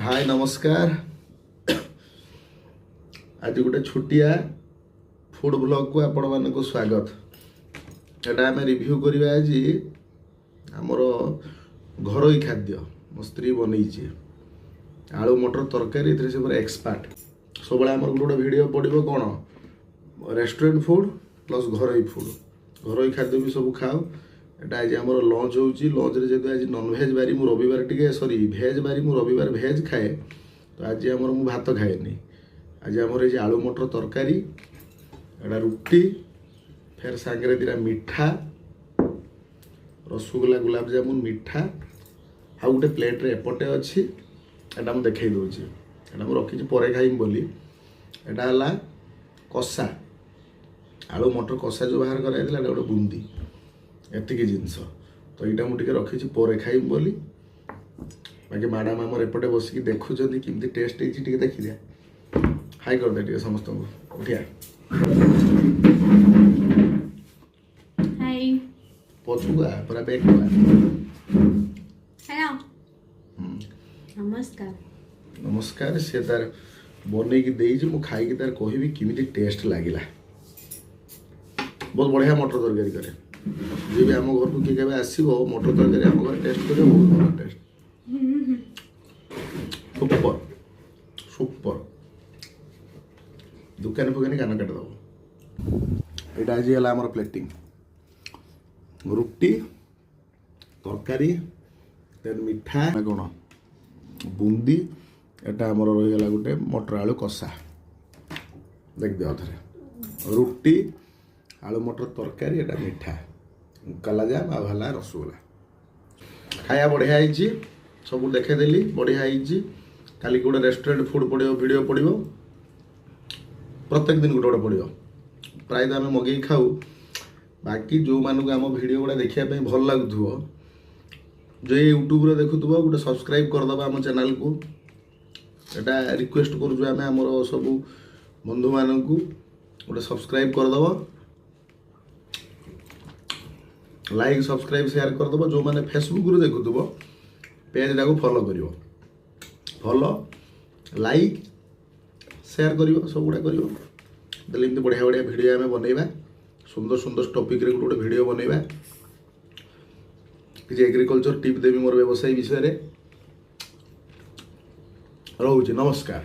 हाय नमस्कार। आज गोटे छुटिया फूड ब्लॉग को आपण मानक स्वागत। एटा आम रिव्यू करवा आज आमर घरोई खाद्य मो स्त्री बनई आलू मटर तरकारी से पूरा एक्सपर्ट। सब आम गोटे वीडियो पड़ो कौन रेस्टोरेंट फूड प्लस घरोई फूड घरोई खाद्य भी सब खाओ। एटा आज आम लंच हो लंच जेहतु आज नॉनभेज बारी मु रविवार टे सॉरी भेज बारी मु रविवार भेज खाए तो आज आमर मु भात खाएनी। आज आमर ये आलू मटर तरकारी एटा रुटी फिर सांगे दिटा मिठा रसगुल्ला गुलाब जामुन मिठा आ गोटे प्लेट रे एपटे अच्छी एटा मुझे देखई दूसरी एटा मुझे रखी पर खाइम बोली। एटा हला कषा आलू मटर कषा जो बाहर कराइला एटा गोटे बुंदी एतिकी जिनस तो यहाँ मुझे रखी पर खाइम बोली। बाकी मैडम आमर एपटे बसिक देखुं केमती टेस्ट होती देखी दिया हाई कर दे समस्त उठिया हाय पछुआ पूरा बैक हेलो नमस्कार नमस्कार। सी तार बनई की खाई तार कहबी केमी टेस्ट लगिला। बहुत बढ़िया मटर तरकारी करे जी भी आम घर को किए के आसो मटर तरकारी आम घर टेस्ट कर बहुत भल टेस्ट सुपर सुपर दुकान फुकानी कान काटिदेव। यहाँ आज है आम प्लेटिंग रुटी तरकारी देन मिठा कौन बुंदी एटा आमर रहीगला गोटे मटर आलू कषा देख दियो थे रुटी आलू मटर तरकारी एटा मिठा कालाजाम आ भला रसगुल्ला खाया बढ़िया होइछि सब देखेदेली बढ़िया होइछि। काली गोटे रेस्टोरेंट फूड पड़ो वीडियो पड़ो प्रत्येक दिन गोटे गोटे पड़ो प्राय तो आम मगे खाऊ। बाकी जो मानक आम वीडियो गुड़ा देखापी भल लगुव जो यूट्यूब रे देखुव गोटे सब्सक्राइब करदे आम चैनल को एटा रिक्वेस्ट करूँ आम आमर सब बंधु मानक गोटे सब्सक्राइब करदब लाइक सब्सक्राइब शेयर करदब। जो मैंने फेसबुक रे देखुव पेज टाक फॉलो कर फॉलो लाइक शेयर कर सब गुड़ा कर बढ़िया बढ़िया वीडियो आम बनइबा सुंदर सुंदर टॉपिक रे गोटे वीडियो बनइबा कि एग्रीकल्चर टिप देवी मोर व्यवसाय विषय रे। रोचे नमस्कार।